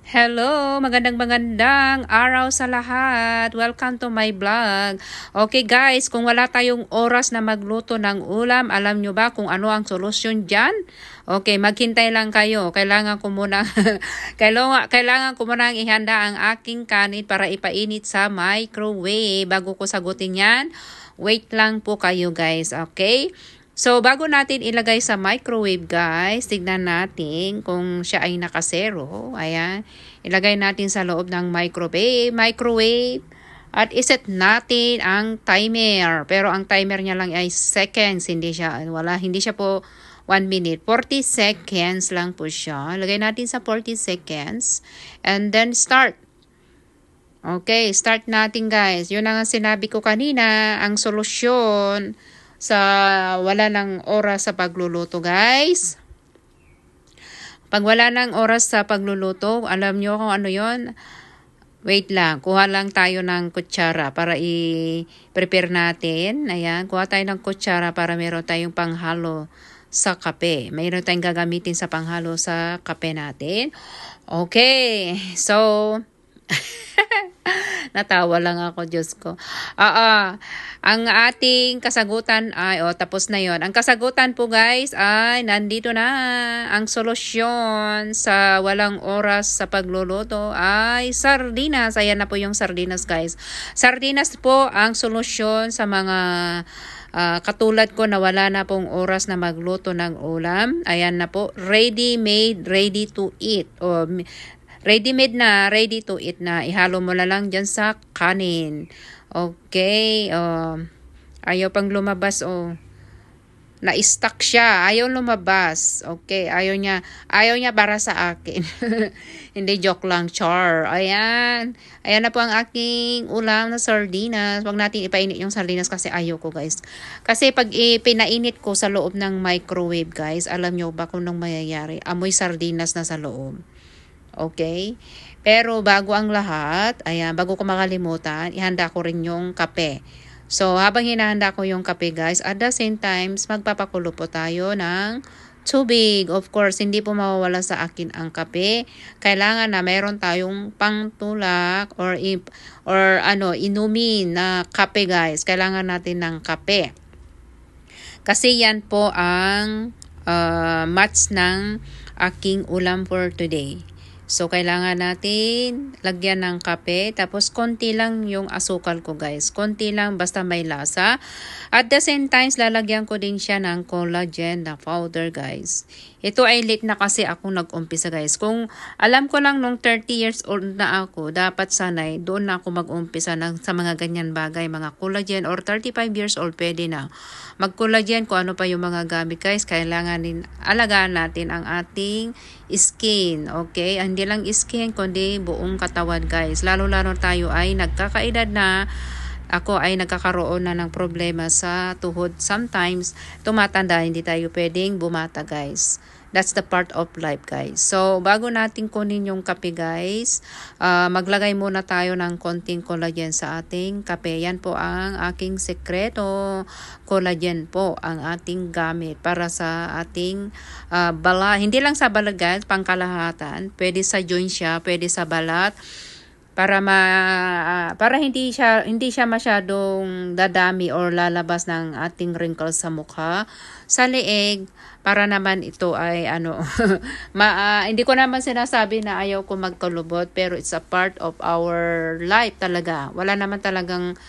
Hello, magandang araw sa lahat. Welcome to my vlog. Okay guys, kung wala tayong oras na magluto ng ulam, alam nyo ba kung ano ang solusyon dyan? Okay, maghintay lang kayo. Kailangan ko muna kailangan ko muna ihanda ang aking kanin para ipainit sa microwave bago ko sagutin yan. Wait lang po kayo guys, okay? So, bago natin ilagay sa microwave, guys, tignan natin kung siya ay nakasero. Ayan. Ilagay natin sa loob ng microwave. At iset natin ang timer. Pero ang timer niya lang ay seconds. Hindi siya po 1 minute. 40 seconds lang po siya. Lagay natin sa 40 seconds. And then start. Okay, start natin guys. Yun ang sinabi ko kanina. Ang solusyon sa wala ng oras sa pagluluto guys. Pag wala ng oras sa pagluluto, alam nyo kung ano yon? Wait lang, kuha lang tayo ng kutsara para i-prepare natin. Ayan, kuha tayo ng kutsara para meron tayong panghalo sa kape. Mayroon tayong gagamitin sa panghalo sa kape natin. Okay, so natawa lang ako, Diyos ko. Ang ating kasagutan ay, tapos na yon. Ang kasagutan po guys ay nandito na. Ang solusyon sa walang oras sa pagluluto ay sardinas. Ayan na po yung sardinas guys. Sardinas po ang solusyon sa mga katulad ko na wala na pong oras na magluto ng ulam. Ayan na po. Ready-made, ready to eat. Ready-made na, ready to eat na. Ihalo mo na lang dyan sa kanin. Okay. Ayaw pang lumabas. Na-stuck siya. Ayaw lumabas. Okay. Ayaw niya para sa akin. Hindi, joke lang. Char. Ayan. Ayan na po ang aking ulam na sardinas. Huwag natin ipainit yung sardinas kasi ayaw ko guys. Kasi pag pinainit ko sa loob ng microwave guys, alam nyo ba kung nung mayayari? Amoy sardinas na sa loob. Okay? Pero bago ang lahat, ayan, bago ko makalimutan, ihanda ko rin yung kape. So, habang hinahanda ko yung kape guys, at the same time, magpapakulo po tayo ng tubig. Of course, hindi po mawawala sa akin ang kape. Kailangan na mayroon tayong pangtulak or inumin na kape guys. Kailangan natin ng kape. Kasi yan po ang match ng aking ulam for today. So, kailangan natin lagyan ng kape. Tapos, konti lang yung asukal ko, guys. Konti lang, basta may lasa. At the same time, lalagyan ko din siya ng collagen na powder, guys. Ito ay late na kasi ako nag-umpisa, guys. Kung alam ko lang nung 30 years old na ako, dapat sanay, doon na ako mag-umpisa sa mga ganyan bagay, mga collagen. Or 35 years old, pwede na. Mag-collagen, kung ano pa yung mga gamit, guys. Kailangan din, alagaan natin ang ating skin, okay? Hindi lang skin, kundi buong katawan guys. Lalo-lalo tayo ay nagkakaedad na. Ako ay nagkakaroon na ng problema sa tuhod. Sometimes, tumatanda, hindi tayo pwedeng bumata guys. That's the part of life guys. So, bago natin kunin yung kape guys, maglagay muna tayo ng konting collagen sa ating kape. Yan po ang aking sekreto. Collagen po ang ating gamit para sa ating balat. Hindi lang sa balat guys, pangkalahatan. Pwede sa joint siya, pwede sa balat. Para hindi siya masyadong dadami or lalabas ng ating wrinkles sa mukha, sa leeg, para naman ito ay hindi ko naman sinasabi na ayaw ko magkalubot, pero it's a part of our life talaga. Wala naman talagang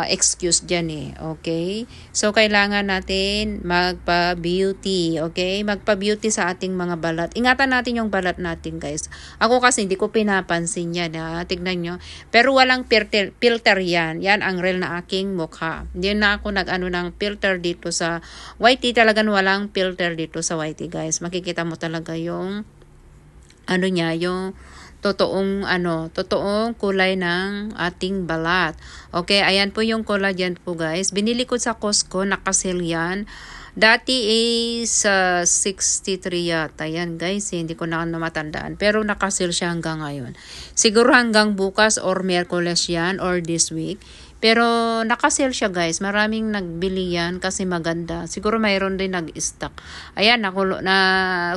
excuse dyan okay? So, kailangan natin magpa-beauty, okay? Magpa-beauty sa ating mga balat. Ingatan natin yung balat natin, guys. Ako kasi hindi ko pinapansin yan, tignan nyo. Pero walang filter yan. Yan ang real na aking mukha. Hindi na ako nag-ano ng filter dito sa YT. Talagang walang filter dito sa YT, guys. Makikita mo talaga yung yung totoong kulay ng ating balat. Okay, ayan po yung collagen po guys. Binili ko sa Costco, naka-sale yan. Dati is 63 yata yan guys. Hindi ko na matandaan. Pero nakasil siya hanggang ngayon. Siguro hanggang bukas or Miyerkules yan or this week. Pero naka-sale siya guys. Maraming nagbili yan kasi maganda. Siguro mayroon din nag-stock. Ayan,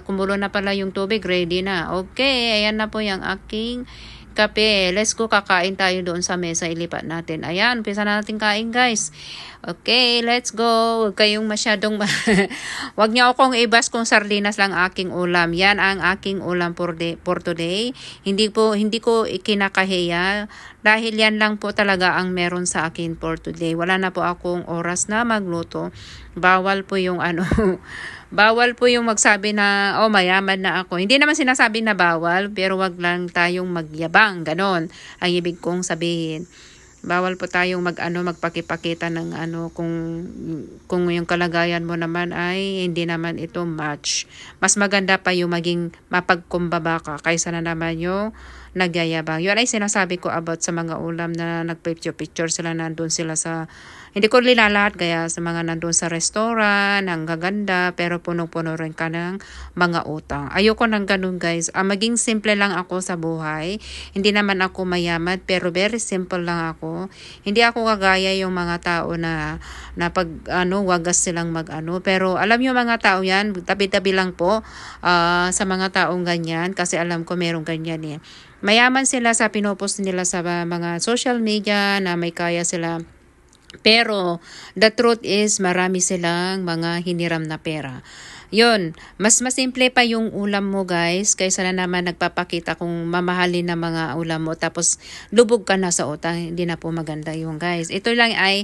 kumulo na pala yung tubig. Ready na. Okay, ayan na po yung aking kape. Let's go, kakain tayo doon sa mesa. Ilipat natin. Ayan, umpisa na natin kain guys. Okay, let's go. Huwag kayong masyadong Huwag niyo akong ibas kung sardinas lang aking ulam. Yan ang aking ulam for today. Hindi ko ikinakahiya dahil yan lang po talaga ang meron sa akin for today. Wala na po akong oras na magluto. Bawal po yung bawal po yung magsabi na, oh, mayaman na ako. Hindi naman sinasabi na bawal, pero wag lang tayong magyabang. Ganon ang ibig kong sabihin. Bawal po tayong magpakipakita ng kung yung kalagayan mo naman ay hindi naman ito match. Mas maganda pa yung maging mapagkumbaba ka kaysa na naman yung nagyayabang. Yun ay sinasabi ko about sa mga ulam na nagpicture sila, nandun sila sa, hindi ko linalahat kaya sa mga nandun sa restaurant, ang gaganda, pero punong-puno rin ka ng mga utang. Ayoko ng ganun guys. Maging simple lang ako sa buhay. Hindi naman ako mayaman, pero very simple lang ako. Hindi ako kagaya yung mga tao na pag wagas silang pero alam niyo mga tao yan, tabi-tabi lang po sa mga taong ganyan kasi alam ko merong ganyan eh. Mayaman sila sa pinopost nila sa mga social media na may kaya sila. Pero the truth is marami silang mga hiniram na pera. Yun, mas masimple pa yung ulam mo guys kaysa na naman nagpapakita kung mamahalin na mga ulam mo tapos lubog ka na sa utang. Hindi na po maganda yung guys. Ito lang ay